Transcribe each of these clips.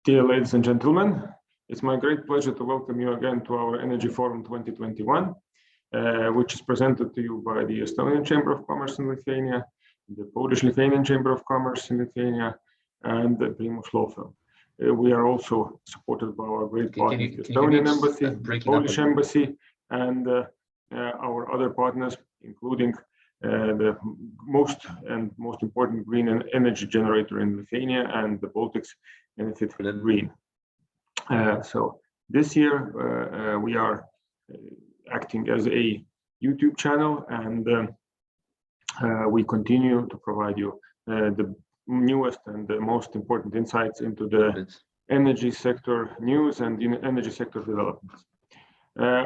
Dear ladies and gentlemen, it's my great pleasure to welcome you again to our Energy Forum 2021, which is presented to you by the Estonian Chamber of Commerce in Lithuania, the Polish-Lithuanian Chamber of Commerce in Lithuania, and the PRIMUS law firm. We are also supported by our great partners, the Estonian Embassy, the Polish Embassy, and our other partners, including the most important green energy generator in Lithuania and the Baltics, ENEFIT Green. So this year we are acting as a YouTube channel, and we continue to provide you the newest and the most important insights into the energy sector news and energy sector developments.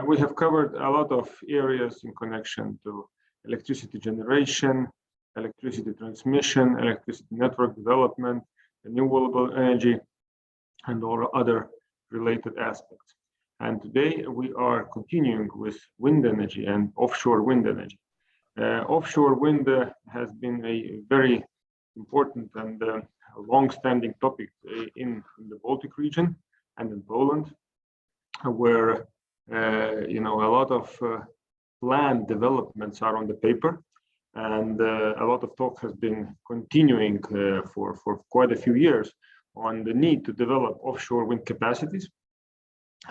We have covered a lot of areas in connection to electricity generation, electricity transmission, electricity network development, renewable energy, and all other related aspects. And today we are continuing with wind energy and offshore wind energy. Offshore wind has been a very important and long-standing topic in the Baltic region and in Poland, where a lot of planned developments are on the paper, and a lot of talk has been continuing for quite a few years on the need to develop offshore wind capacities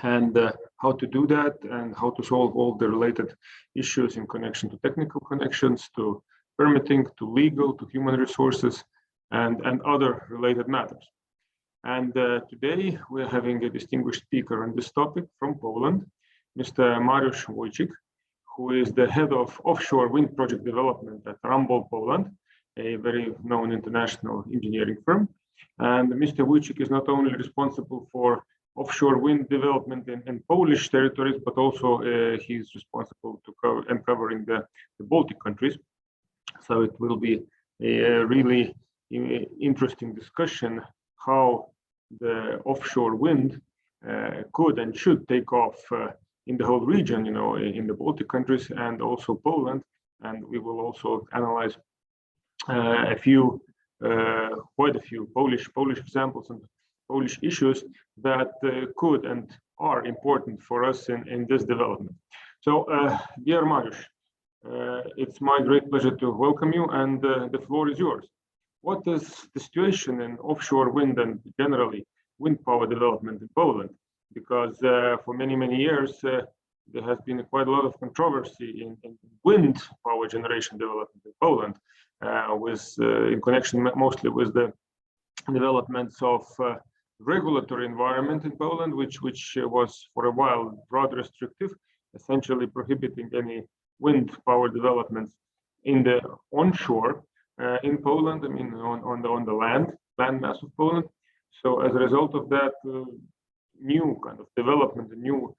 and how to do that and how to solve all the related issues in connection to technical connections, to permitting, to legal, to human resources, and other related matters. And today we're having a distinguished speaker on this topic from Poland, Mr. Mariusz Wójcik, who is the head of Offshore Wind Project Development at Ramboll Poland, a very known international engineering firm. And Mr. Wójcik is not only responsible for offshore wind development in Polish territories, but also he's responsible to covering the Baltic countries. So it will be a really interesting discussion how the offshore wind could and should take off in the whole region, in the Baltic countries and also Poland. And we will also analyze quite a few Polish examples and Polish issues that could and are important for us in this development. So, dear Mariusz, it's my great pleasure to welcome you, and the floor is yours. What is the situation in offshore wind and generally wind power development in Poland? Because for many years there has been quite a lot of controversy in wind power generation development in Poland, in connection mostly with the developments of regulatory environment in Poland, which was for a while rather restrictive, essentially prohibiting any wind power developments in the onshore in Poland. I mean, on the land mass of Poland. So as a result of that, new kind of development, a new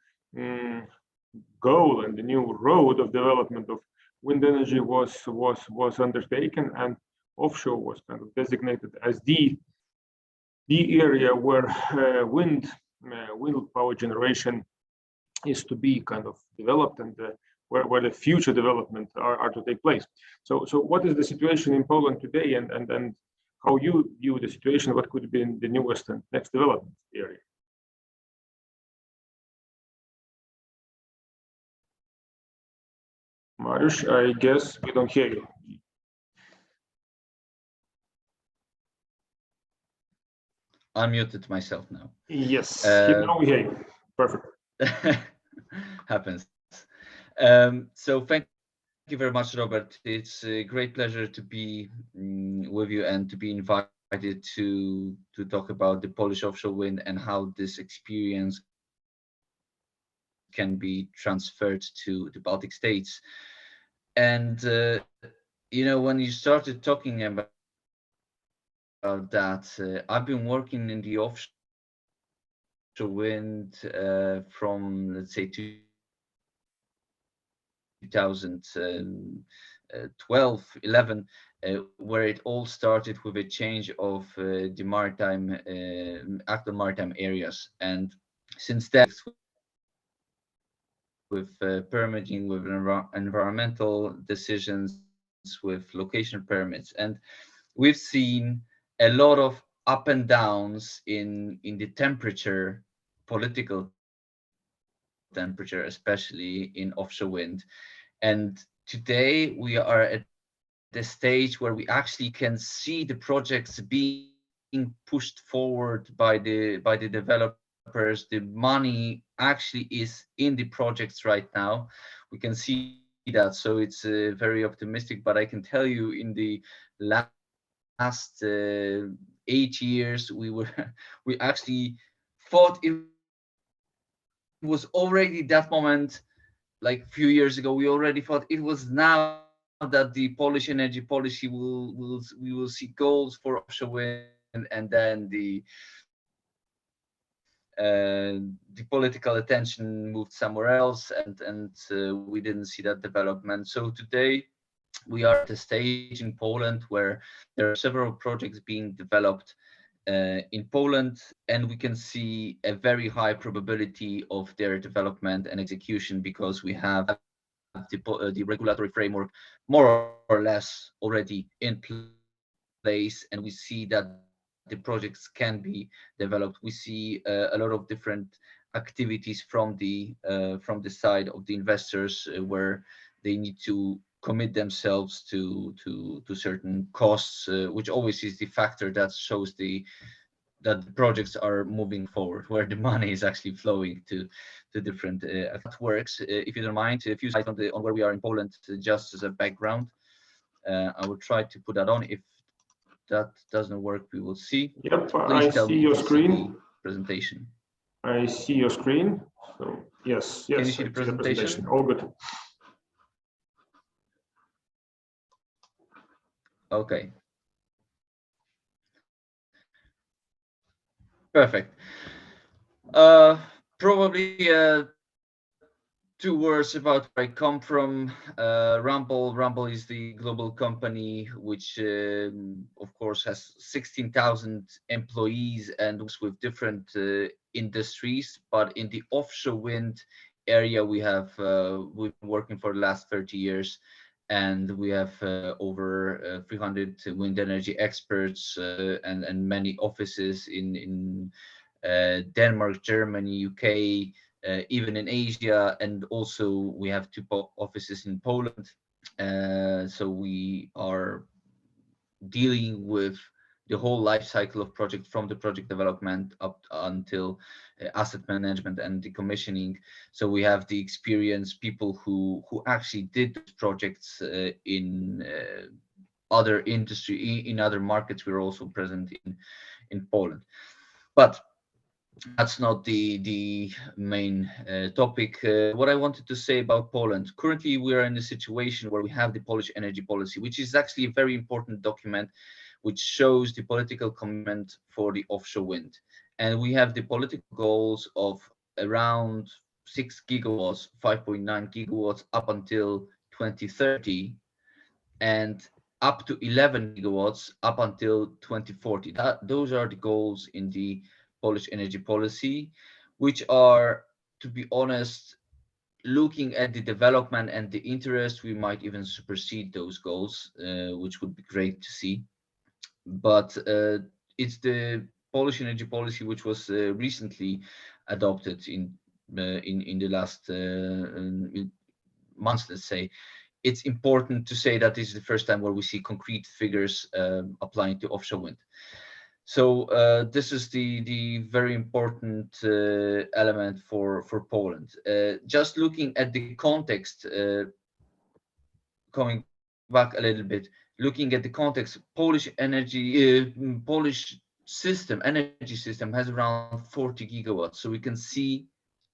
goal and the new road of development of wind energy was undertaken, and offshore was kind of designated as the area where wind power generation is to be kind of developed, and where the future development are to take place. So what is the situation in Poland today, and how you view the situation? What could be the newest and next development area? Mariusz, I guess we don't hear you. Unmuted myself now. Yes, now we hear you. Perfect. Happens. So thank you very much, Robert. It's a great pleasure to be with you and to be invited to talk about the Polish offshore wind and how this experience can be transferred to the Baltic states. And when you started talking about that, I've been working in the offshore wind from, let's say, 2012, 11, where it all started with a change of the maritime, actual maritime areas. And since then, with permitting, with environmental decisions, with location permits, and we've seen a lot of up and downs in the temperature, political temperature, especially in offshore wind. And today we are at the stage where we actually can see the projects being pushed forward by the developers. The money actually is in the projects right now. We can see that, so it's very optimistic. But I can tell you, in the last 8 years, we actually thought it was already that moment. Like a few years ago, we already thought it was now that the Polish energy policy we will see goals for offshore wind, and then the political attention moved somewhere else, and we didn't see that development. So today we are at a stage in Poland where there are several projects being developed in Poland, and we can see a very high probability of their development and execution, because we have the regulatory framework more or less already in place, and we see that the projects can be developed. We see a lot of different activities from the side of the investors, where they need to commit themselves to certain costs, which always is the factor that shows that the projects are moving forward, where the money is actually flowing to different that works. If you don't mind, a few slides on where we are in Poland, just as a background. I will try to put that on. If that doesn't work, we will see. Yep, Please I tell see me your if you see screen. the presentation. I see your screen. So yes, Can you yes, see I the presentation? All good. Okay. Perfect. Probably 2 words about where I come from. Ramboll is the global company which, of course, has 16,000 employees and works with different industries. But in the offshore wind area, we've been working for the last 30 years, and we have over 300 wind energy experts and many offices in Denmark, Germany, UK, even in Asia, and also we have two offices in Poland. So we are dealing with the whole life cycle of project, from the project development up until asset management and decommissioning. So we have the experienced people who actually did those projects in other industry, in other markets. We're also present in Poland, but that's not the main topic. What I wanted to say about Poland: currently we are in a situation where we have the Polish energy policy, which is actually a very important document, which shows the political commitment for the offshore wind. And we have the political goals of around 6 gigawatts, 5.9 gigawatts up until 2030, and up to 11 gigawatts up until 2040. Those are the goals in the Polish energy policy, which are, to be honest, looking at the development and the interest, we might even supersede those goals, which would be great to see. But it's the Polish energy policy which was recently adopted in the last months, let's say. It's important to say that this is the first time where we see concrete figures applying to offshore wind. So this is the very important element for Poland. Just looking at the context, coming back a little bit, looking at the context, Polish energy system has around 40 gigawatts. So we can see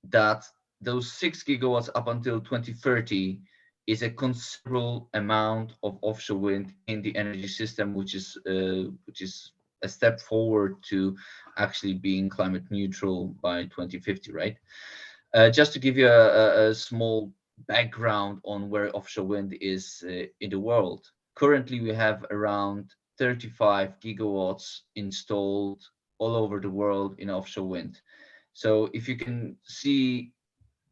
that those 6 gigawatts up until 2030 is a considerable amount of offshore wind in the energy system, which is a step forward to actually being climate neutral by 2050, right? Just to give you a small background on where offshore wind is in the world. Currently, we have around 35 gigawatts installed all over the world in offshore wind. So if you can see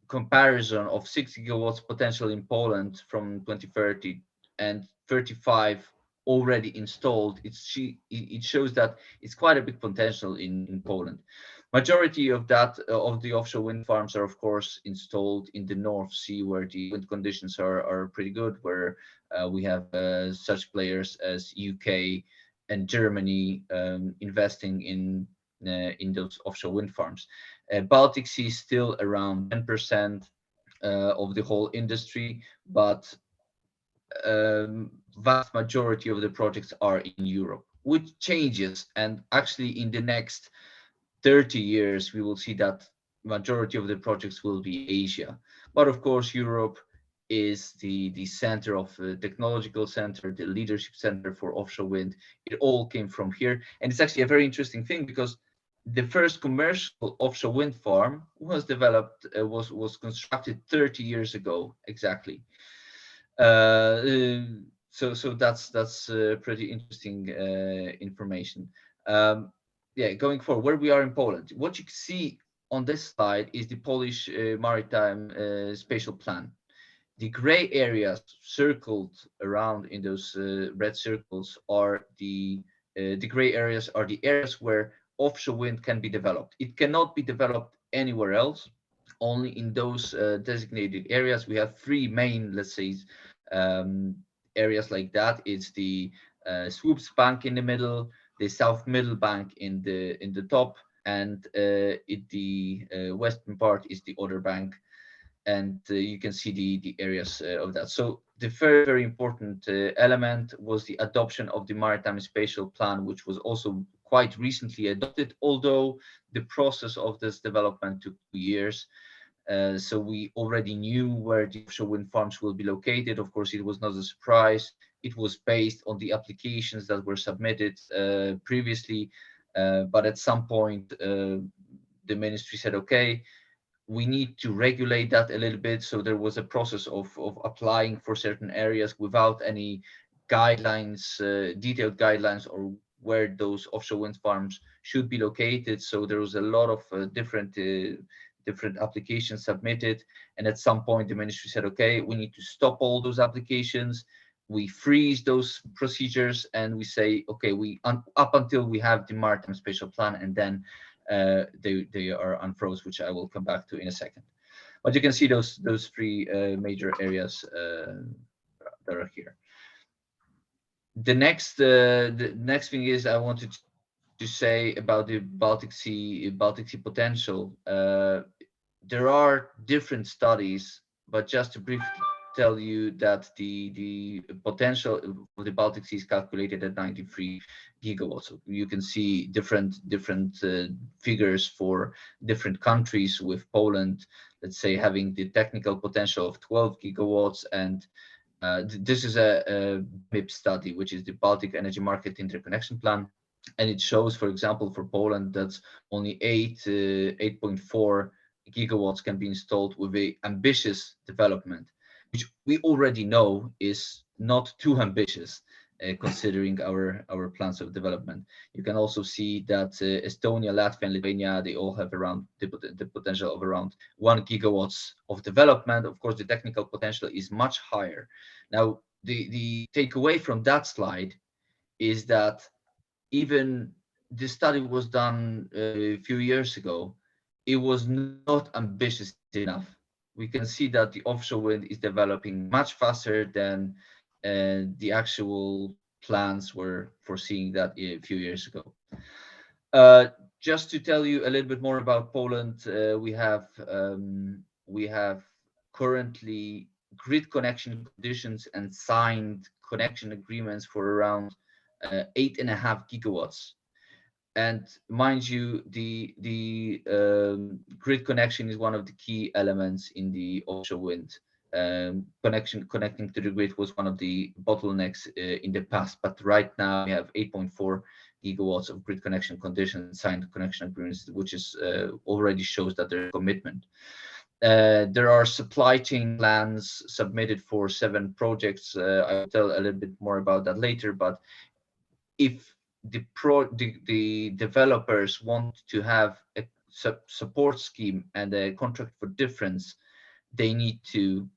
comparison of 6 gigawatts potential in Poland from 2030 and 35 already installed, it shows that it's quite a big potential in Poland. Majority of that of the offshore wind farms are of course installed in the North Sea, where the wind conditions are pretty good, where we have such players as UK and Germany investing in those offshore wind farms. Baltic Sea is still around 10% of the whole industry, but vast majority of the projects are in Europe, which changes. And actually, in the next 30 years, we will see that majority of the projects will be Asia. But of course, Europe is the center of the technological center, the leadership center for offshore wind. It all came from here. And it's actually a very interesting thing, because the first commercial offshore wind farm was developed, was constructed 30 years ago, exactly. So that's pretty interesting information. Yeah, going forward, where we are in Poland, what you can see on this slide is the Polish maritime spatial plan. The gray areas circled around in those red circles are the gray areas are the areas where offshore wind can be developed. It cannot be developed anywhere else, only in those designated areas. We have three main, let's say, areas like that. It's the Swoops Bank in the middle, the South Middle Bank in the top, and the western part is the other bank. And you can see the areas of that. So the very, very important element was the adoption of the Maritime Spatial Plan, which was also quite recently adopted, although the process of this development took 2 years. So we already knew where the offshore wind farms will be located. Of course, it was not a surprise. It was based on the applications that were submitted previously. But at some point, the ministry said, okay, we need to regulate that a little bit. So there was a process of applying for certain areas without any guidelines, detailed guidelines, or where those offshore wind farms should be located. So there was a lot of different applications submitted. And at some point, the ministry said, okay, we need to stop all those applications. We freeze those procedures, and we say, okay, up until we have the Maritime Spatial Plan, and then they are unfroze, which I will come back to in a second. But you can see those three major areas that are here. The next thing is I wanted to say about the Baltic Sea potential. There are different studies, but just to briefly tell you that the potential of the Baltic Sea is calculated at 93 gigawatts. So you can see different figures for different countries, with Poland, let's say, having the technical potential of 12 gigawatts. And this is a MIP study, which is the Baltic Energy Market Interconnection Plan. And it shows, for example, for Poland, that only 8.4 gigawatts can be installed with a ambitious development, which we already know is not too ambitious, considering our plans of development. You can also see that Estonia, Latvia, and Lithuania, they all have around the potential of around 1 gigawatts of development. Of course, the technical potential is much higher. Now, the takeaway from that slide is that even the study was done a few years ago, it was not ambitious enough. We can see that the offshore wind is developing much faster than the actual plans were foreseeing that a few years ago. Just to tell you a little bit more about Poland, we have currently grid connection conditions and signed connection agreements for around 8.5 gigawatts. And mind you, the grid connection is one of the key elements in the offshore wind. Connecting to the grid was one of the bottlenecks in the past, but right now we have 8.4 gigawatts of grid connection conditions, signed connection agreements, which is already shows that there's commitment. There are supply chain plans submitted for 7 projects. I will tell a little bit more about that later, but if the developers want to have a support scheme and a contract for difference, they need to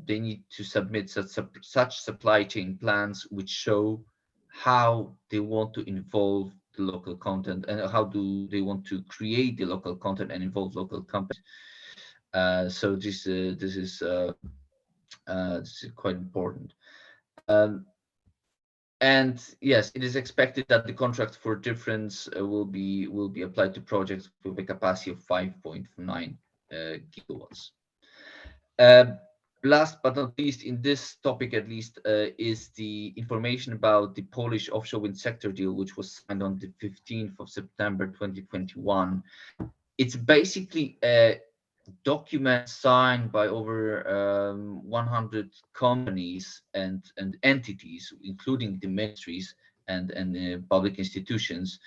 they need to submit such supply chain plans which show how they want to involve the local content and how do they want to create the local content and involve local companies. So this is quite important. And yes, it is expected that the contract for difference will be applied to projects with a capacity of 5.9 gigawatts. Last but not least, in this topic at least, is the information about the Polish offshore wind sector deal, which was signed on the 15th of September 2021. It's basically a document signed by over 100 companies and entities, including the ministries and public institutions.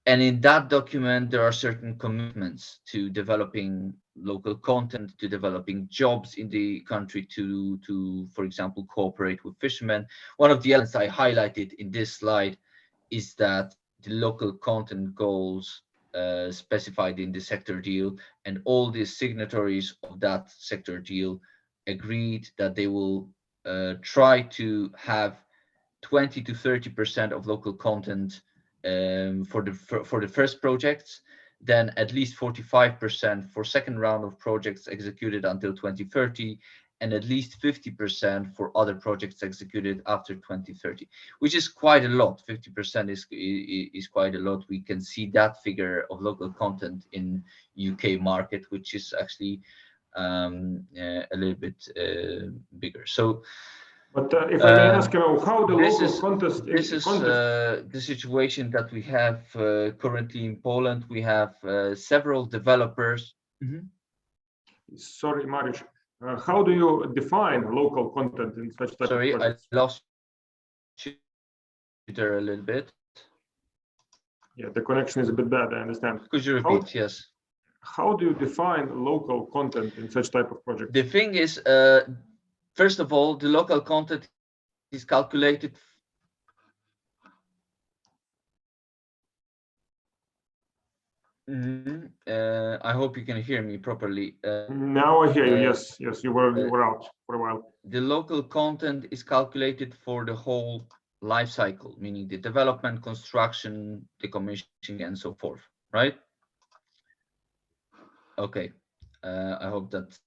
And in that document, there are certain commitments to developing local content, to developing jobs in the country, to for example, cooperate with fishermen. One of the elements I highlighted in this slide is that the local content goals specified in the sector deal, and all the signatories of that sector deal agreed that they will try to have 20 to 30% of local content for the first projects, then at least 45% for second round of projects executed until 2030, and at least 50% for other projects executed after 2030, which is quite a lot. 50% is quite a lot. We can see that figure of local content in UK market, which is actually a little bit bigger. So, but if I may ask, how the local contest this is the situation that we have currently in Poland. We have several developers. Sorry, Mariusz. How do you define local content in such type Sorry, of projects? I lost you there a little bit. Yeah, the connection is a bit bad, I understand. Could you repeat? Yes. How do you define local content in such type of projects? The thing is, first of all, the local content is calculated. I hope you can hear me properly. Now I hear you. Yes, you were out for a while. The local content is calculated for the whole life cycle, meaning the development, construction, decommissioning, and so forth, right? Okay. I hope that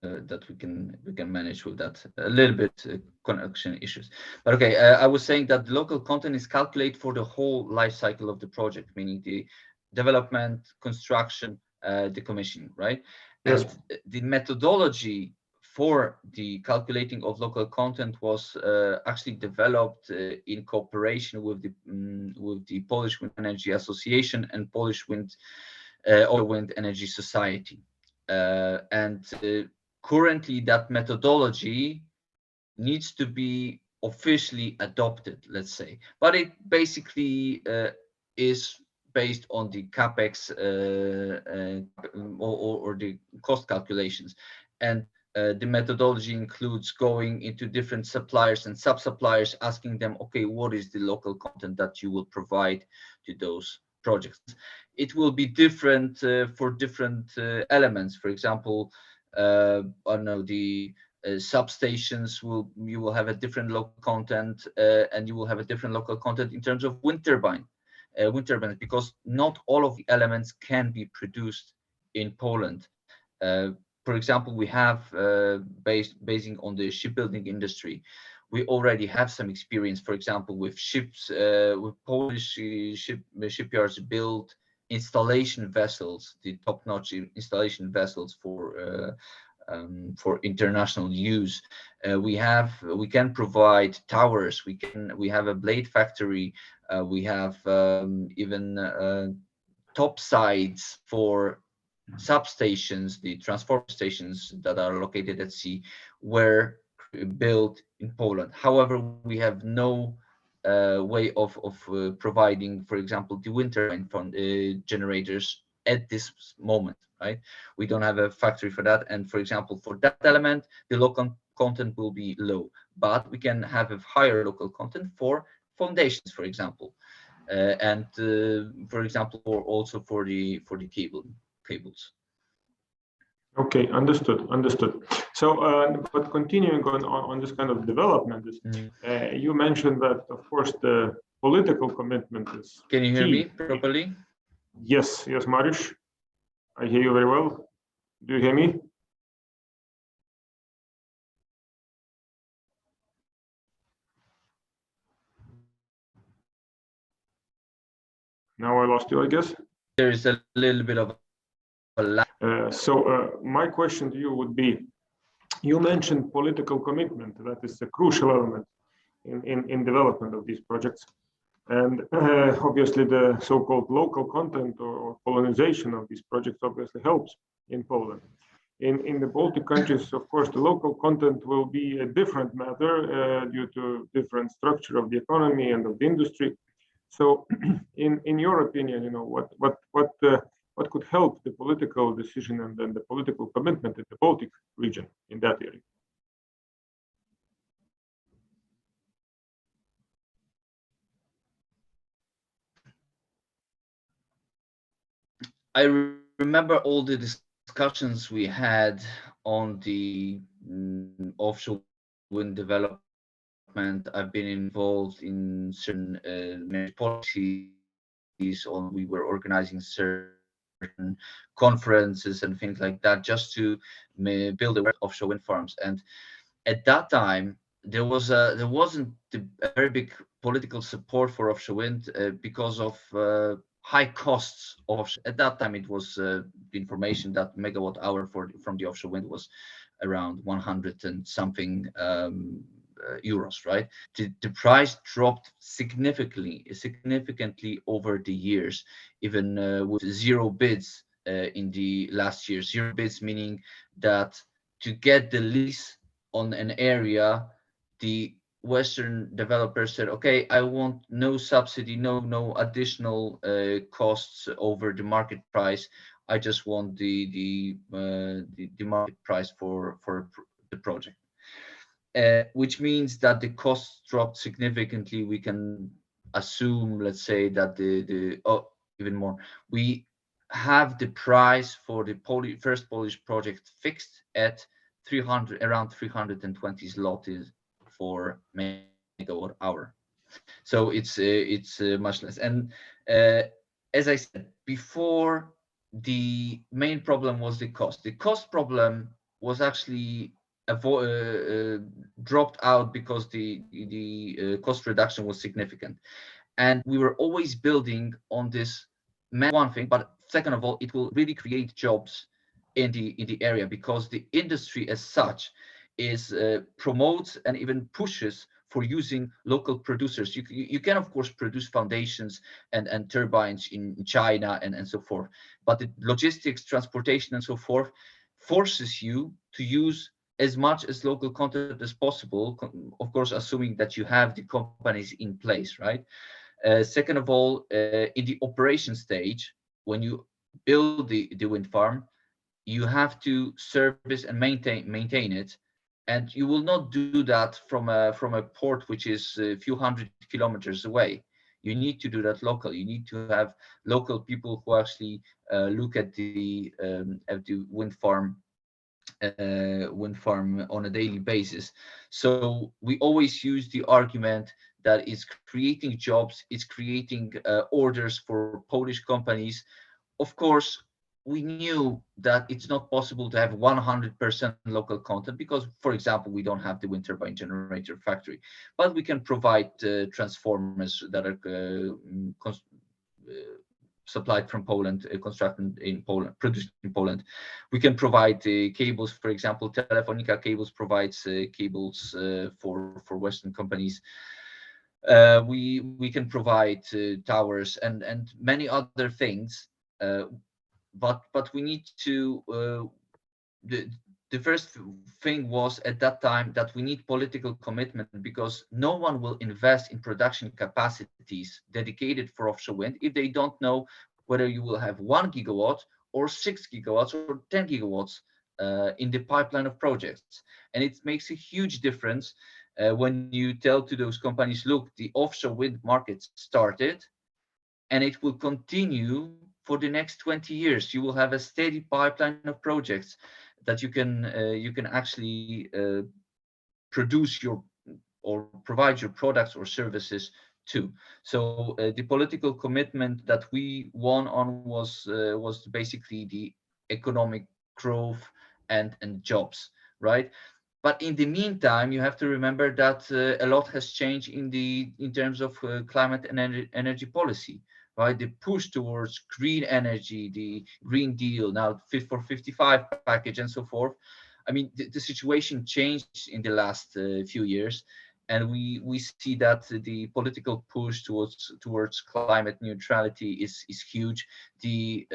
that we can manage with that. A little bit connection issues, but okay. I was saying that the local content is calculated for the whole life cycle of the project, meaning the development, construction, decommissioning, right? Yes. And the methodology for the calculating of local content was actually developed in cooperation with the Polish Wind Energy Association and Polish Wind Energy Society, and currently that methodology needs to be officially adopted, let's say, but it basically is based on the capex or the cost calculations, and the methodology includes going into different suppliers and sub-suppliers, asking them, okay, what is the local content that you will provide to those projects? It will be different for different elements. For example, I don't know, the substations you will have a different local content, and you will have a different local content in terms of wind turbines, because not all of the elements can be produced in Poland. For example, we have basing on the shipbuilding industry, we already have some experience, for example, with ships, with Polish shipyards build installation vessels, the top-notch installation vessels for international use. We can provide towers. We have a blade factory. We have even top sides for substations. The transformer stations that are located at sea were built in Poland. However, we have no way of providing, for example, the wind turbine generators at this moment, right? We don't have a factory for that, and for example, for that element, the local content will be low, but we can have a higher local content for foundations, for example, and for example, or also for the cables. Okay, understood. So, but continuing on this kind of development, you mentioned that, of course, the political commitment is Can you hear key. me properly? Yes, Mariusz, I hear you very well. Do you hear me? Now I lost you, I guess. There is a little bit of a lag. My question to you would be, you mentioned political commitment, that is a crucial element in development of these projects. And obviously the so-called local content or colonization of these projects obviously helps in Poland. In the Baltic countries, of course, the local content will be a different matter due to different structure of the economy and of the industry. So, in your opinion, what could help the political decision and then the political commitment in the Baltic region in that area? I remember all the discussions we had on the offshore wind development. I've been involved in certain policies. We were organizing certain conferences and things like that just to build offshore wind farms. And at that time, there wasn't a very big political support for offshore wind because of high costs of offshore. At that time, it was the information that megawatt hour from the offshore wind was around 100 and something euros, right? The price dropped significantly over the years, even with zero bids in the last year. Zero bids meaning that to get the lease on an area, the Western developers said, okay, I want no subsidy, no additional costs over the market price. I just want the market price for the project. Which means that the costs dropped significantly. We can assume, let's say, that even more. We have the price for the first Polish project fixed at around 320 zlotys for megawatt hour. So it's much less. And as I said before, the main problem was the cost. The cost problem was actually dropped out because the cost reduction was significant, and we were always building on this one thing. But second of all, it will really create jobs in the area, because the industry as such is promotes and even pushes for using local producers. You can of course produce foundations and turbines in China and so forth, but the logistics, transportation and so forth forces you to use as much as local content as possible, of course assuming that you have the companies in place, right? Second of all, in the operation stage, when you build the wind farm, you have to service and maintain it, and you will not do that from a port which is a few hundred kilometers away. You need to do that locally. You need to have local people who actually look at the wind farm on a daily basis. So we always use the argument that it's creating jobs, it's creating orders for Polish companies. Of course, we knew that it's not possible to have 100% local content because, for example, we don't have the wind turbine generator factory, but we can provide transformers that are supplied from Poland, constructed in Poland, produced in Poland. We can provide cables, for example, Telefonica Cables provides cables for Western companies. We can provide towers and many other things. But we need to the first thing was at that time that we need political commitment, because no one will invest in production capacities dedicated for offshore wind if they don't know whether you will have 1 gigawatt or 6 gigawatts or 10 gigawatts in the pipeline of projects. And it makes a huge difference when you tell to those companies, look, the offshore wind market started and it will continue for the next 20 years. You will have a steady pipeline of projects that you can actually produce your or provide your products or services to. So the political commitment that we won on was basically the economic growth and jobs, right? But in the meantime, you have to remember that a lot has changed in terms of climate and energy policy, right? The push towards green energy, the Green Deal, now Fit for 55 package, and so forth. I mean, the situation changed in the last few years, and we see that the political push towards climate neutrality is huge. The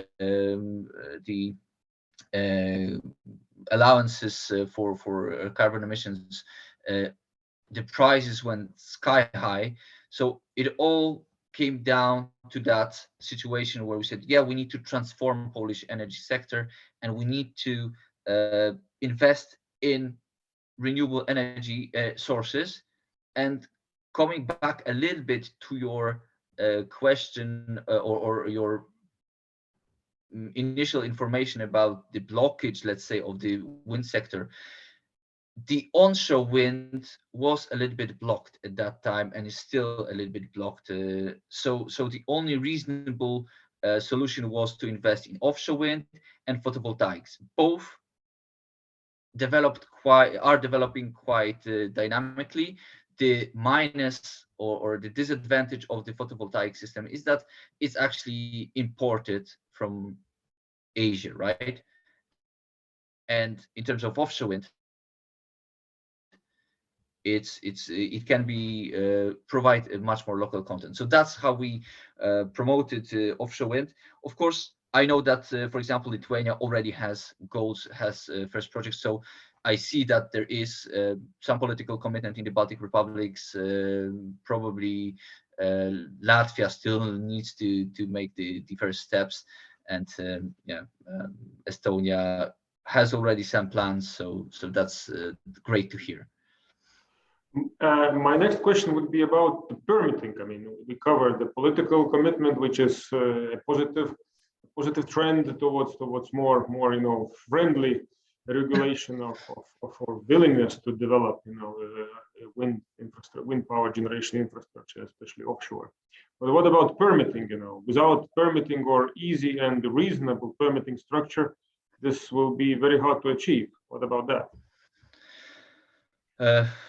allowances for carbon emissions, the prices went sky high. So it all came down to that situation where we said, yeah, we need to transform Polish energy sector, and we need to invest in renewable energy sources. And coming back a little bit to your question or your initial information about the blockage, let's say, of the wind sector, the onshore wind was a little bit blocked at that time and is still a little bit blocked. So the only reasonable solution was to invest in offshore wind and photovoltaics. Both are developing quite dynamically. The minus or the disadvantage of the photovoltaic system is that it's actually imported from Asia, right? And in terms of offshore wind, it can be provide a much more local content. So that's how we promoted offshore wind. Of course, I know that, for example, Lithuania already has goals, has first projects. So I see that there is some political commitment in the Baltic republics. Probably Latvia still needs to make the first steps, and Estonia has already some plans. So that's great to hear. My next question would be about the permitting. I mean, we covered the political commitment, which is a positive trend towards more friendly regulation of our willingness to develop wind power generation infrastructure, especially offshore. But what about permitting? Without permitting or easy and reasonable permitting structure, this will be very hard to achieve. What about that?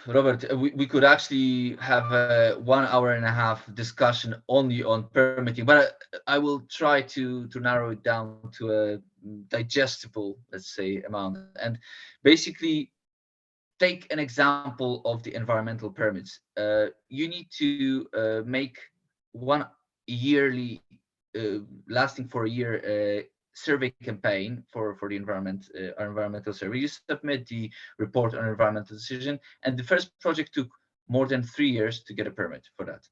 Robert, we could actually have a 1.5 hour discussion only on permitting, but I will try to narrow it down to a digestible, let's say, amount. And basically, take an example of the environmental permits. You need to make one yearly, lasting for a year, survey campaign for the environmental survey. You submit the report on environmental decision, and the first project took more than 3 years to get a permit for that,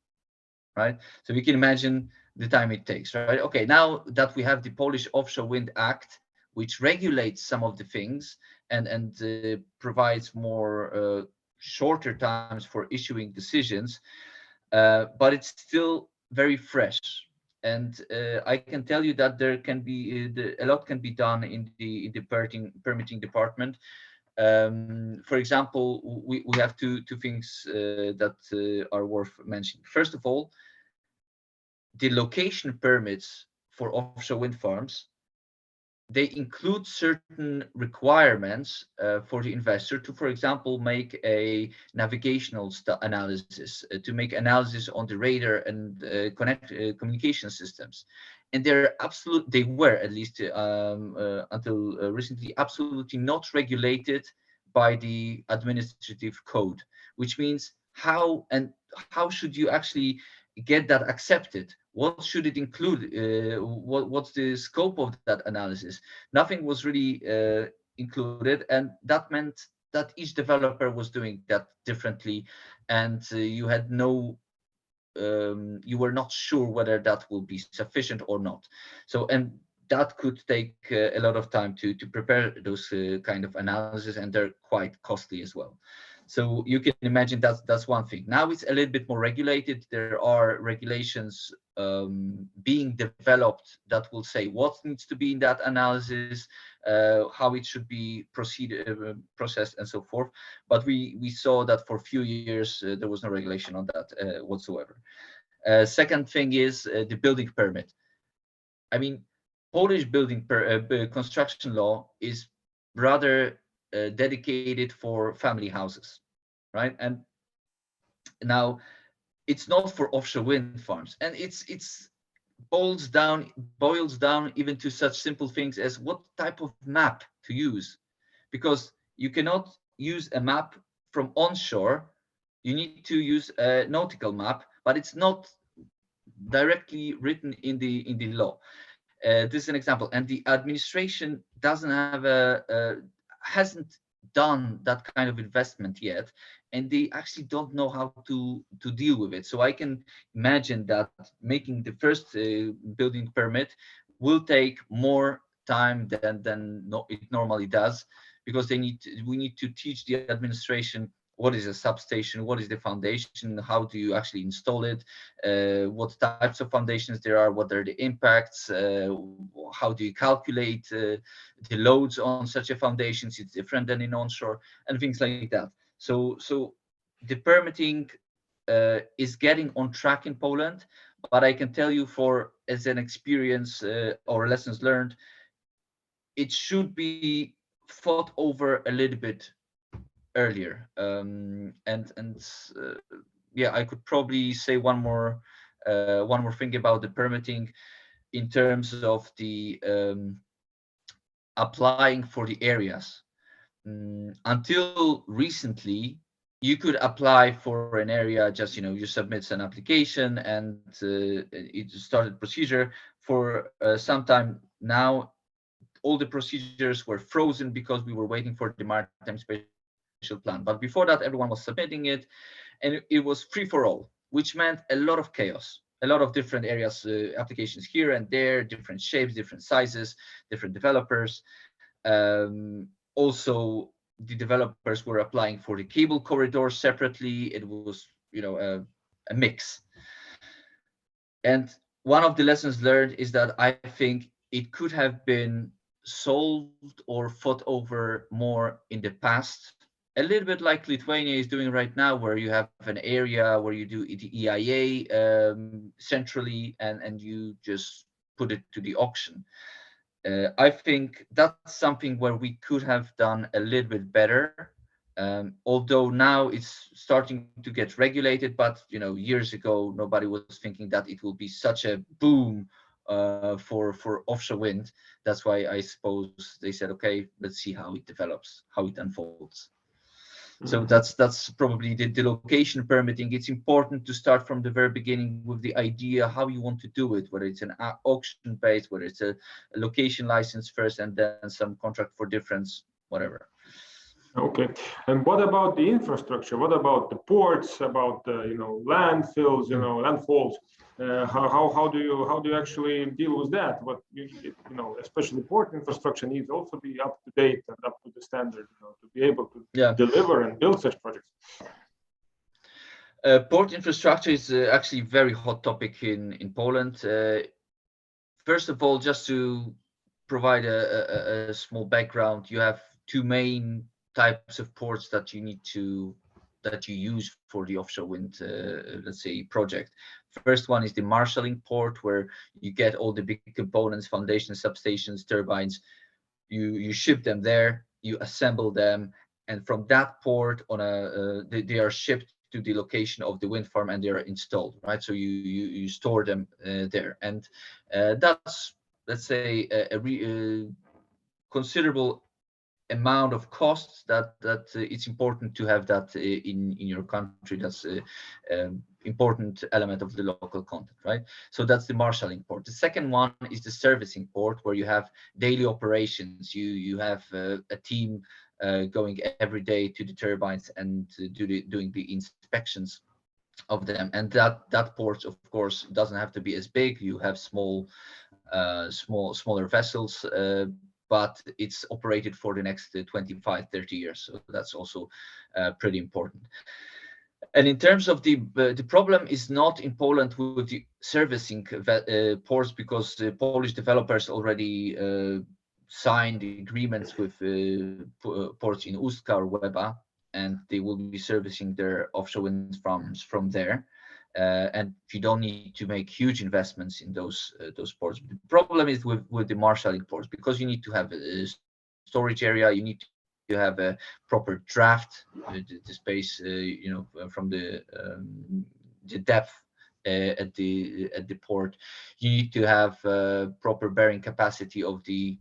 right? So we can imagine the time it takes, right? Okay, now that we have the Polish Offshore Wind Act, which regulates some of the things and provides more shorter times for issuing decisions, but it's still very fresh. And I can tell you that there can be a lot can be done in the permitting department. For example, we have two things that are worth mentioning. First of all, the location permits for offshore wind farms, they include certain requirements for the investor to, for example, make a navigational analysis, to make analysis on the radar and communication systems. And they were at least until recently absolutely not regulated by the administrative code, which means how should you actually get that accepted? What should it include? What's the scope of that analysis? Nothing was really included, and that meant that each developer was doing that differently, and you had no, you were not sure whether that will be sufficient or not. So, and that could take a lot of time to prepare those kind of analysis, and they're quite costly as well. So you can imagine that's one thing. Now it's a little bit more regulated. There are regulations being developed that will say what needs to be in that analysis, how it should be processed, and so forth. But we saw that for a few years there was no regulation on that whatsoever. Second thing is the building permit. I mean, Polish construction law is rather dedicated for family houses, right? And now it's not for offshore wind farms, and it's boils down even to such simple things as what type of map to use, because you cannot use a map from onshore. You need to use a nautical map, but it's not directly written in the law. This is an example, and the administration doesn't have hasn't done that kind of investment yet, and they actually don't know how to deal with it. So I can imagine that making the first building permit will take more time than it normally does, because we need to teach the administration what is a substation, what is the foundation, how do you actually install it, what types of foundations there are, what are the impacts, how do you calculate the loads on such a foundations. It's different than in onshore, and things like that. So the permitting is getting on track in Poland, but I can tell you, as an experience or lessons learned, it should be thought over a little bit earlier. Yeah, I could probably say one more thing about the permitting in terms of the applying for the areas. Until recently, you could apply for an area, just you submit an application and it started procedure. For some time now, all the procedures were frozen because we were waiting for the maritime spatial plan. But before that, everyone was submitting it, and it was free for all, which meant a lot of chaos, a lot of different areas, applications here and there, different shapes, different sizes, different developers. Also, the developers were applying for the cable corridor separately. It was, a mix. And one of the lessons learned is that I think it could have been solved or thought over more in the past, a little bit like Lithuania is doing right now, where you have an area where you do the EIA centrally, and you just put it to the auction. I think that's something where we could have done a little bit better. Although now it's starting to get regulated, but years ago nobody was thinking that it will be such a boom for offshore wind. That's why I suppose they said, okay, let's see how it develops, how it unfolds. So that's probably the location permitting. It's important to start from the very beginning with the idea how you want to do it, whether it's an auction based, whether it's a location license first, and then some contract for difference, whatever. Okay, and what about the infrastructure? What about the ports? About the landfills, landfalls? How do you actually deal with that? What especially port infrastructure needs also be up to date and up to the standard, to be able to deliver and build such projects. Port infrastructure is actually a very hot topic in Poland. First of all, just to provide a small background, you have two main types of ports that you use for the offshore wind, let's say, project. First one is the marshalling port, where you get all the big components, foundations, substations, turbines. You ship them there, you assemble them, and from that port they are shipped to the location of the wind farm and they are installed, right? So you store them there, and that's, let's say, a considerable amount of costs that it's important to have that in your country. That's an important element of the local content, right? So that's the marshalling port. The second one is the servicing port, where you have daily operations. You have a team going every day to the turbines and doing the inspections of them, and that port, of course, doesn't have to be as big. You have smaller vessels, but it's operated for the next 25, 30 years. So that's also pretty important. And in terms of the problem is not in Poland with the servicing ports, because the Polish developers already signed agreements with ports in Ustka or Łeba, and they will be servicing their offshore wind farms from there. And you don't need to make huge investments in those ports. The problem is with the marshalling ports, because you need to have a storage area, you need to have a proper draft, the space, from the depth at the port. You need to have proper bearing capacity of the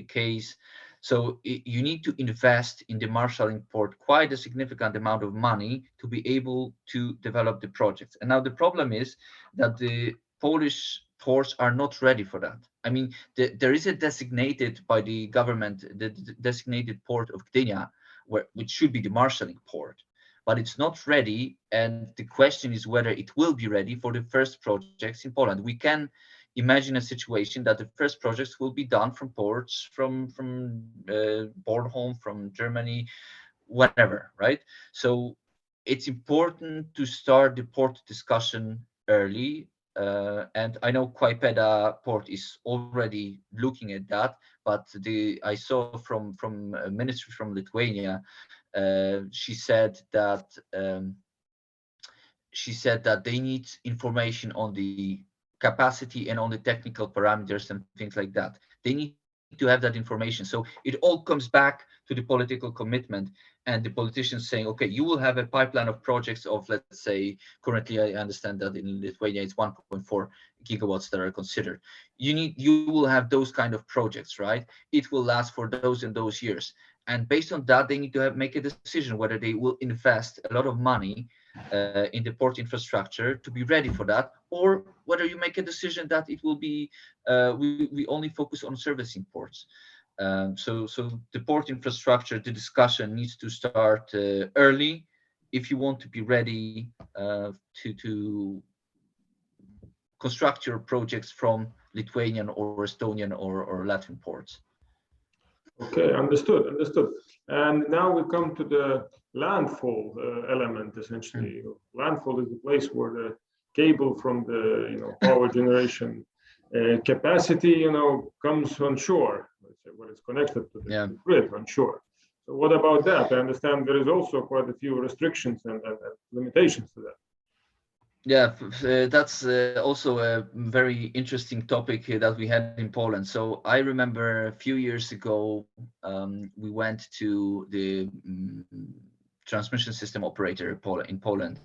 case. So you need to invest in the marshalling port quite a significant amount of money to be able to develop the project. And now the problem is that the Polish ports are not ready for that. I mean, there is a designated by the government, the designated port of Gdynia, which should be the marshalling port, but it's not ready. And the question is whether it will be ready for the first projects in Poland. We can imagine a situation that the first projects will be done from ports from Bornholm, from Germany, whatever, right? So it's important to start the port discussion early. And I know Klaipėda port is already looking at that, but I saw from a ministry from Lithuania, she said that they need information on the capacity and on the technical parameters and things like that. They need to have that information. So it all comes back to the political commitment and the politicians saying, okay, you will have a pipeline of projects of, let's say, currently I understand that in Lithuania it's 1.4 gigawatts that are considered. You will have those kind of projects, right? It will last for those and those years. And based on that, they need to make a decision whether they will invest a lot of money in the port infrastructure to be ready for that, or whether you make a decision that it will be we only focus on servicing ports. So the port infrastructure, the discussion needs to start early if you want to be ready to construct your projects from Lithuanian or Estonian or Latvian ports. Okay, understood. And now we come to the landfall element, essentially. Landfall is the place where the cable from the power generation capacity comes on shore, let's say, where it's connected to the grid on shore. So what about that? I understand there is also quite a few restrictions and limitations to that. Yeah, that's also a very interesting topic that we had in Poland. So I remember a few years ago, we went to the transmission system operator in Poland,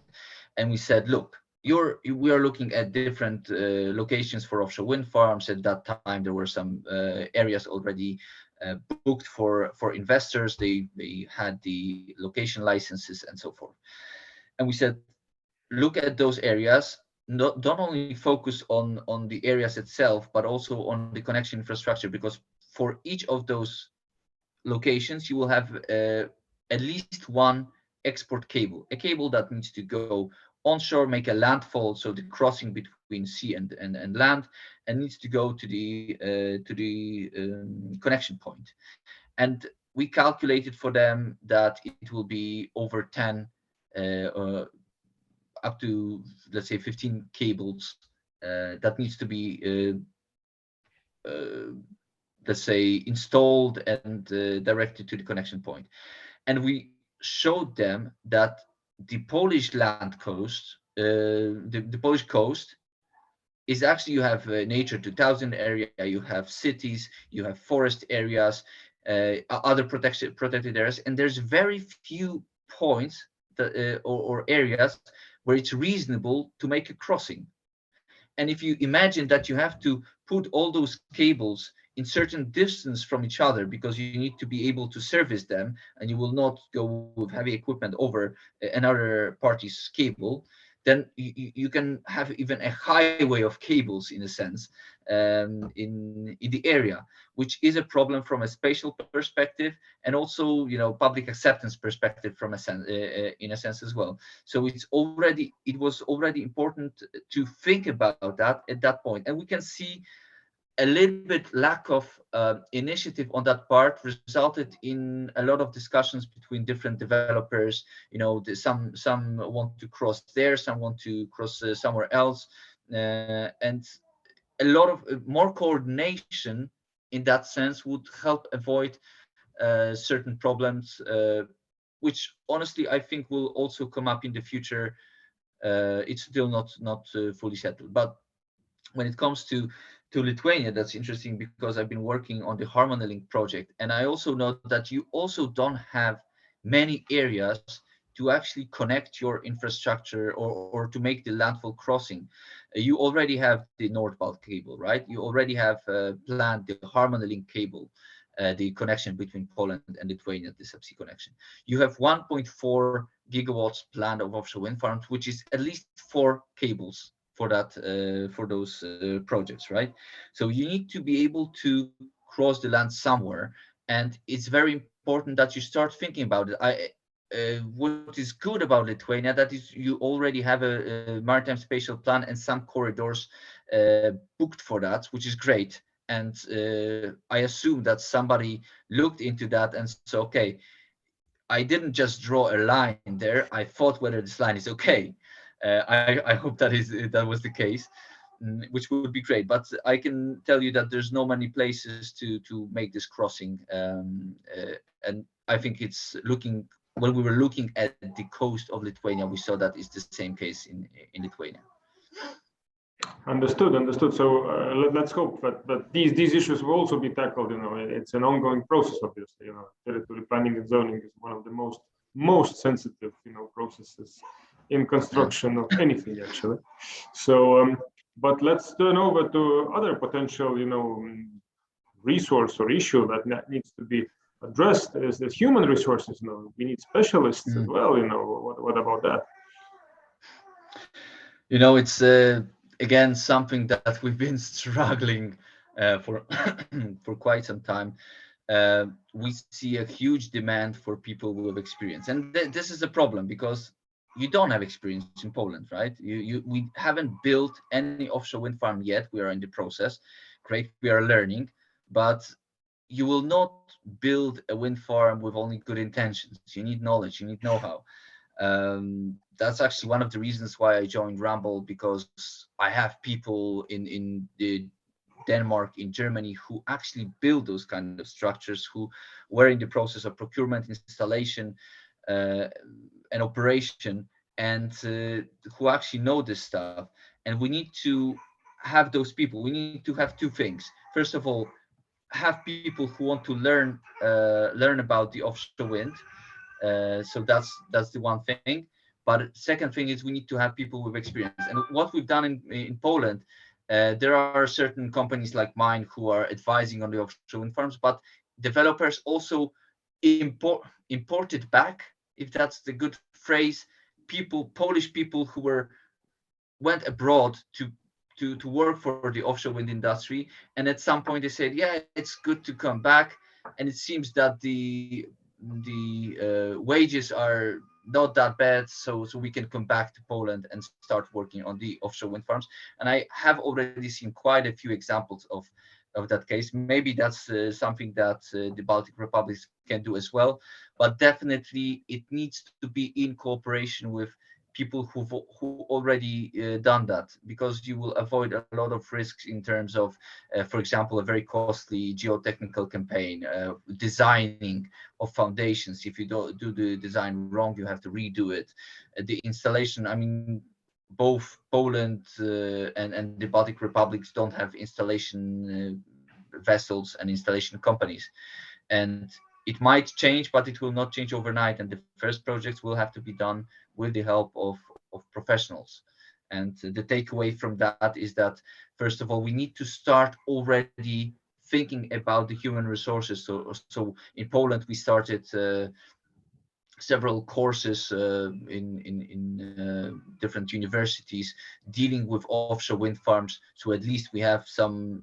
and we said, look, we are looking at different locations for offshore wind farms. At that time, there were some areas already booked for investors. They had the location licenses and so forth. And we said, look at those areas, don't only focus on the areas itself, but also on the connection infrastructure, because for each of those locations, you will have at least one export cable, a cable that needs to go onshore, make a landfall, so the crossing between sea and land, and needs to go to the connection point. And we calculated for them that it will be over 10 up to, let's say, 15 cables that needs to be let's say installed and directed to the connection point. And we showed them that the Polish land coast, the Polish coast, is actually, you have Nature 2000 area, you have cities, you have forest areas, other protected areas, and there's very few points that, or areas where it's reasonable to make a crossing. And if you imagine that you have to put all those cables in certain distance from each other, because you need to be able to service them, and you will not go with heavy equipment over another party's cable, then you can have even a highway of cables, in a sense, in the area, which is a problem from a spatial perspective, and also, public acceptance perspective from a sense, in a sense as well. So it was already important to think about that at that point. And we can see a little bit lack of initiative on that part resulted in a lot of discussions between different developers. You know, some want to cross there, some want to cross somewhere else, and a lot of more coordination in that sense would help avoid certain problems, which honestly I think will also come up in the future. It's still not fully settled, but when it comes to Lithuania, that's interesting because I've been working on the Harmony Link project, and I also know that you also don't have many areas to actually connect your infrastructure or to make the landfall crossing. You already have the Nord-Baltic cable, right? You already have planned the Harmony Link cable, the connection between Poland and Lithuania, the subsea connection. You have 1.4 gigawatts planned of offshore wind farms, which is at least 4 cables for that for those projects, right? So you need to be able to cross the land somewhere, and it's very important that you start thinking about it. What is good about Lithuania, that is you already have a maritime spatial plan and some corridors booked for that, which is great. And I assume that somebody looked into that and said, okay, I didn't just draw a line there. I thought whether this line is okay. I hope that was the case, which would be great. But I can tell you that there's no many places to make this crossing, and I think it's looking. When we were looking at the coast of Lithuania, we saw that it's the same case in Lithuania. Understood. So let's hope that these issues will also be tackled. You know, it's an ongoing process, obviously. You know, territory planning and zoning is one of the most sensitive, you know, processes in construction of anything, actually. So, but let's turn over to other potential, you know, resource or issue that needs to be addressed is the human resources. You know, we need specialists as well. You know, what about that? You know, it's again something that we've been struggling for for quite some time. We see a huge demand for people with experience, and this is a problem because you don't have experience in Poland, right? We haven't built any offshore wind farm yet. We are in the process. Great, we are learning, but you will not build a wind farm with only good intentions. You need knowledge, you need know-how. That's actually one of the reasons why I joined Ramboll, because I have people in Denmark, in Germany, who actually build those kind of structures, who were in the process of procurement, installation, and operation, and who actually know this stuff. And we need to have those people. We need to have two things. First of all, have people who want to learn about the offshore wind. So that's the one thing. But second thing is we need to have people with experience. And what we've done in Poland, there are certain companies like mine who are advising on the offshore wind farms, but developers also imported back, if that's the good phrase, Polish people who went abroad to work for the offshore wind industry, and at some point they said, yeah, it's good to come back, and it seems that the wages are not that bad, so we can come back to Poland and start working on the offshore wind farms. And I have already seen quite a few examples of that case. Maybe that's something that the Baltic republics can do as well, but definitely it needs to be in cooperation with people who already done that, because you will avoid a lot of risks in terms of, for example, a very costly geotechnical campaign, designing of foundations. If you do the design wrong, you have to redo it. The installation, I mean, both Poland and the Baltic republics don't have installation vessels and installation companies, and it might change, but it will not change overnight. And the first projects will have to be done with the help of professionals. And the takeaway from that is that, first of all, we need to start already thinking about the human resources. So in Poland, we started several courses in different universities dealing with offshore wind farms. So at least we have some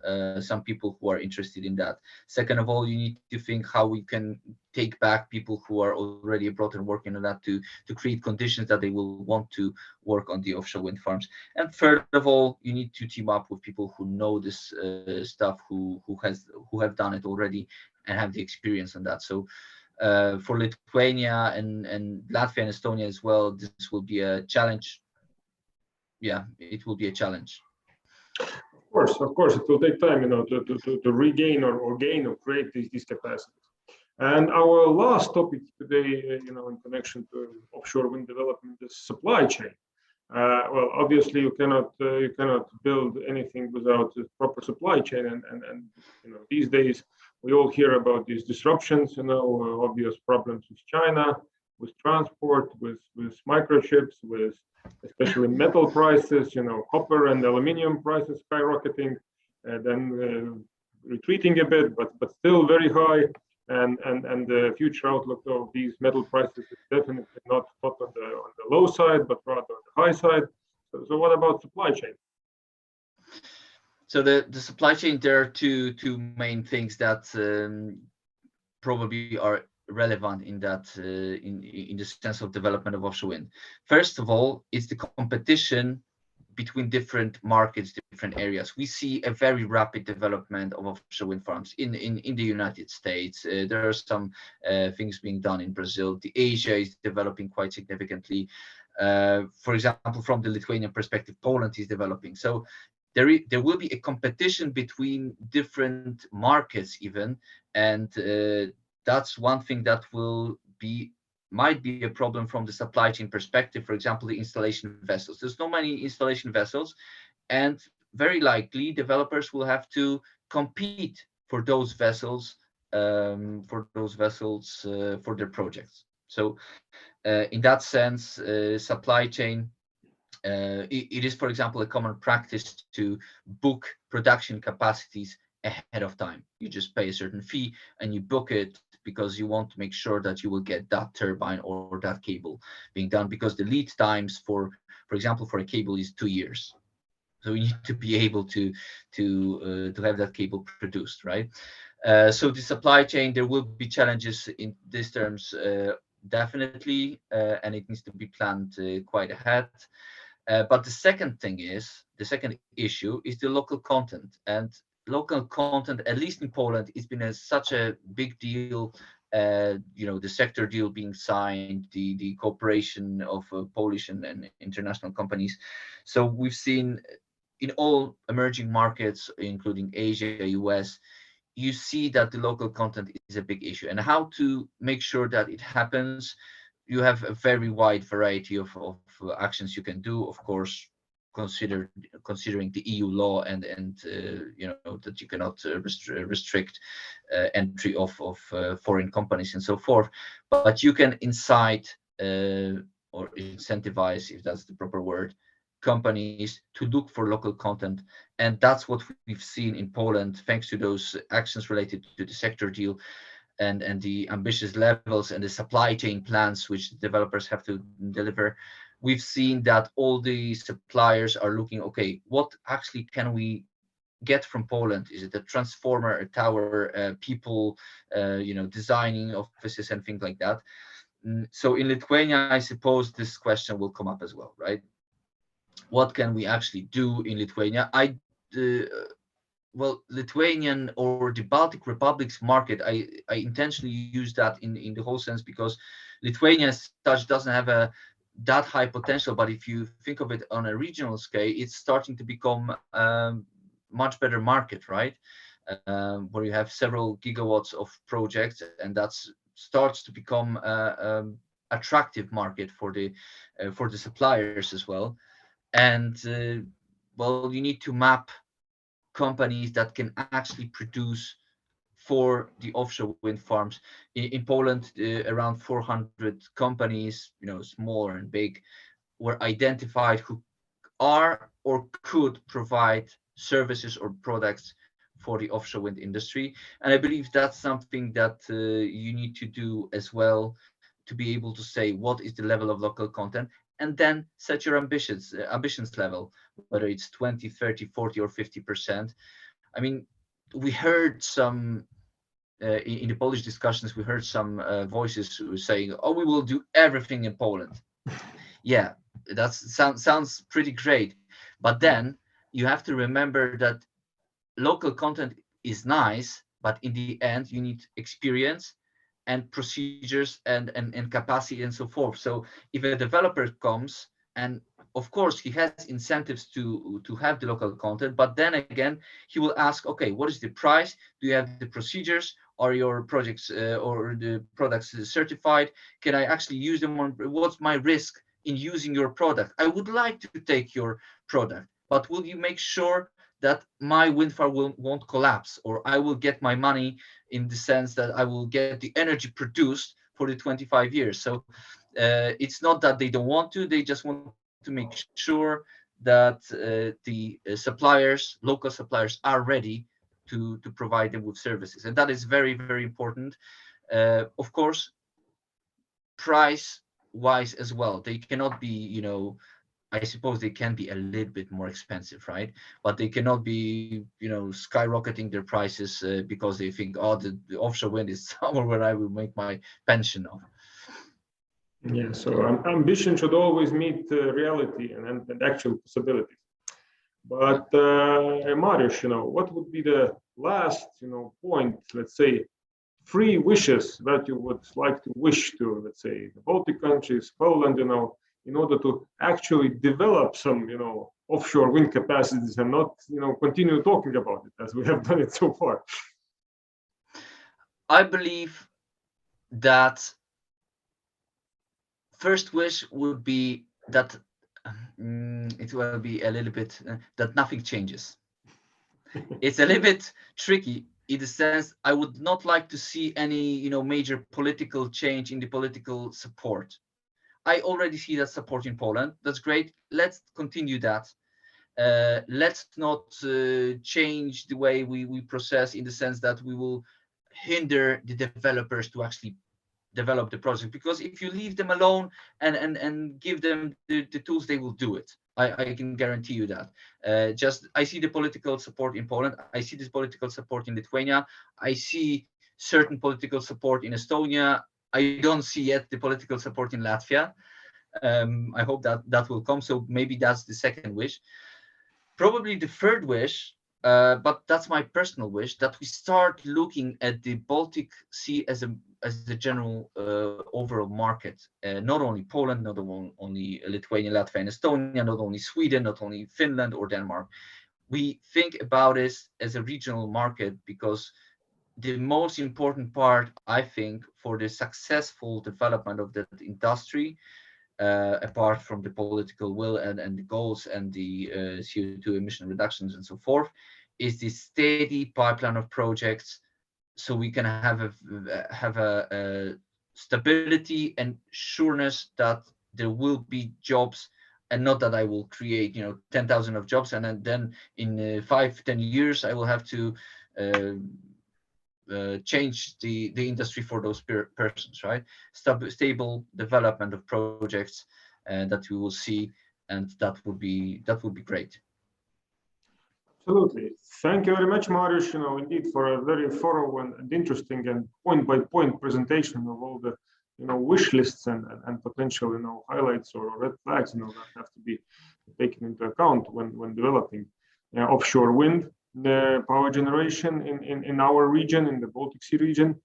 people who are interested in that. Second of all, you need to think how we can take back people who are already abroad and working on that to create conditions that they will want to work on the offshore wind farms. And third of all, you need to team up with people who know this stuff, who have done it already and have the experience on that. So for Lithuania and Latvia and Estonia as well, this will be a challenge. Yeah, it will be a challenge. Of course, it will take time, to regain or gain or create these capacities. And our last topic today, in connection to offshore wind development, is supply chain. Well, obviously, you cannot build anything without a proper supply chain, and these days we all hear about these disruptions. Obvious problems with China, with transport, with microchips, with especially metal prices. Copper and aluminium prices skyrocketing, then retreating a bit, but still very high. And the future outlook of these metal prices is definitely not on the low side, but rather on the high side. So what about supply chain? So the supply chain, there are two main things that probably are relevant in that in the sense of development of offshore wind. First of all, it's the competition between different markets, different areas. We see a very rapid development of offshore wind farms in the United States. There are some things being done in Brazil. The Asia is developing quite significantly. For example, from the Lithuanian perspective, Poland is developing. So there will be a competition between different markets even, and that's one thing that might be a problem from the supply chain perspective. For example, the installation vessels. There's no many installation vessels, and very likely developers will have to compete for those vessels for their projects. So in that sense, supply chain, it is, for example, a common practice to book production capacities ahead of time. You just pay a certain fee and you book it because you want to make sure that you will get that turbine or that cable being done, because the lead times for example, for a cable is 2 years. So you need to be able to have that cable produced, right? So the supply chain, there will be challenges in these terms, definitely, and it needs to be planned quite ahead. But the second issue is the local content. And local content, at least in Poland, it's been such a big deal. The sector deal being signed, the cooperation of Polish and international companies. So we've seen in all emerging markets, including Asia, US, you see that the local content is a big issue. And how to make sure that it happens, you have a very wide variety of actions you can do, of course, considering the EU law and that you cannot restrict entry of foreign companies and so forth. But you can incite or incentivize, if that's the proper word, companies to look for local content. And that's what we've seen in Poland, thanks to those actions related to the sector deal and the ambitious levels and the supply chain plans which the developers have to deliver. We've seen that all the suppliers are looking, okay, what actually can we get from Poland? Is it a transformer, a tower, people, designing offices and things like that? So in Lithuania, I suppose this question will come up as well, right? What can we actually do in Lithuania? Lithuanian or the Baltic Republics market, I intentionally use that in the whole sense because Lithuania as such doesn't have that high potential, but if you think of it on a regional scale, it's starting to become much better market, right? Where you have several gigawatts of projects, and that starts to become attractive market for the suppliers as well. And you need to map companies that can actually produce for the offshore wind farms. In Poland, around 400 companies, small and big, were identified who are or could provide services or products for the offshore wind industry. And I believe that's something that you need to do as well, to be able to say what is the level of local content, and then set your ambitions level, whether it's 20, 30, 40, or 50%. I mean, we heard some in the Polish discussions, we heard some voices who were saying, "Oh, we will do everything in Poland." Yeah, that sounds pretty great, but then you have to remember that local content is nice, but in the end, you need experience and procedures and capacity and so forth. So if a developer comes, and of course he has incentives to have the local content, but then again he will ask, okay, what is the price? Do you have the procedures? Are your projects or the products certified? Can I actually use them on? What's my risk in using your product? I would like to take your product, but will you make sure that my wind farm won't collapse, or I will get my money in the sense that I will get the energy produced for the 25 years? So it's not that they don't want to, they just want to make sure that the suppliers, local suppliers, are ready to provide them with services. And that is very, very important. Of course, price wise as well, they cannot be, I suppose they can be a little bit more expensive, right? But they cannot be, skyrocketing their prices because they think, oh, the offshore wind is somewhere where I will make my pension of. Yeah, so ambition should always meet reality and actual possibilities. But Mariusz, what would be the last, point, let's say, 3 wishes that you would like to wish to, let's say, the Baltic countries, Poland, in order to actually develop some, offshore wind capacities and not, continue talking about it as we have done it so far? I believe that first wish would be that it will be a little bit that nothing changes. It's a little bit tricky in the sense I would not like to see any major political change in the political support. I already see that support in Poland. That's great. Let's continue that. Let's not change the way we process, in the sense that we will hinder the developers to actually develop the project, because if you leave them alone and give them the tools, they will do it. I can guarantee you that. Just I see the political support in Poland. I see this political support in Lithuania. I see certain political support in Estonia. I don't see yet the political support in Latvia. I hope that will come. So maybe that's the second wish. Probably the third wish, but that's my personal wish, that we start looking at the Baltic Sea as a general overall market. Not only Poland, not only Lithuania, Latvia, and Estonia, not only Sweden, not only Finland or Denmark. We think about it as a regional market, because the most important part, I think, for the successful development of that industry, apart from the political will and the goals and the CO2 emission reductions and so forth, is the steady pipeline of projects, so we can have a stability and sureness that there will be jobs, and not that I will create 10,000 of jobs, and then in 5-10 years I will have to change the industry for those persons, right? Stable development of projects that we will see, and that would be great. Absolutely. Thank you very much, Mariusz, indeed, for a very thorough and interesting and point-by-point presentation of all the, wish lists and potential, highlights or red flags, that have to be taken into account when developing offshore wind power generation in our region, in the Baltic Sea region.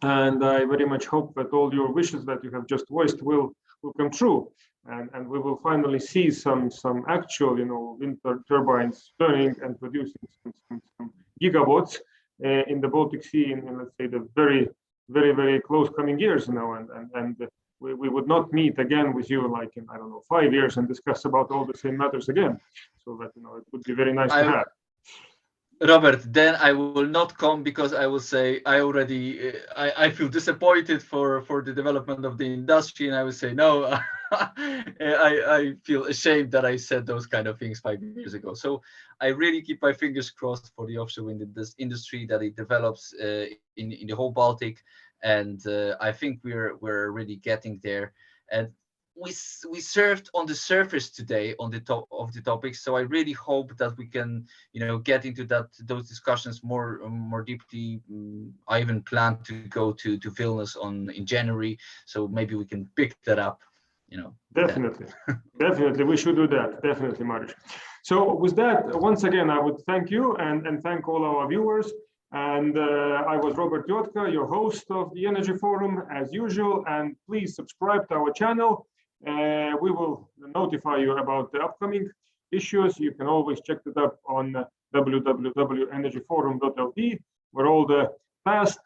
And I very much hope that all your wishes that you have just voiced will come true. And we will finally see some actual, wind turbines turning and producing some gigawatts in the Baltic Sea in let's say the very, very, very close coming years, and we would not meet again with you like in, I don't know, 5 years and discuss about all the same matters again. So that, it would be very nice to have. Robert, then I will not come, because I will say I feel disappointed for the development of the industry, and I will say no. I feel ashamed that I said those kind of things 5 years ago. So I really keep my fingers crossed for the offshore wind industry, that it develops in the whole Baltic, and I think we're really getting there. And we served on the surface today on the top of the topics, so I really hope that we can, you know, get into those discussions more deeply. I even plan to go to Vilnius in January, so maybe we can pick that up, you know. Definitely. Definitely, we should do that. Definitely, Mariusz. So with that, once again, I would thank you and thank all our viewers. And I was Robert Juodka, your host of the Energy Forum, as usual. And please subscribe to our channel. We will notify you about the upcoming issues. You can always check it up on www.energyforum.lt, where all the past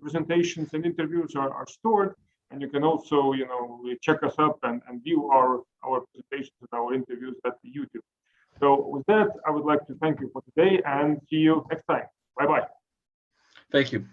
presentations and interviews are stored. And you can also, you know, check us up and view our presentations and our interviews at the YouTube. So with that, I would like to thank you for today and see you next time. Bye-bye. Thank you.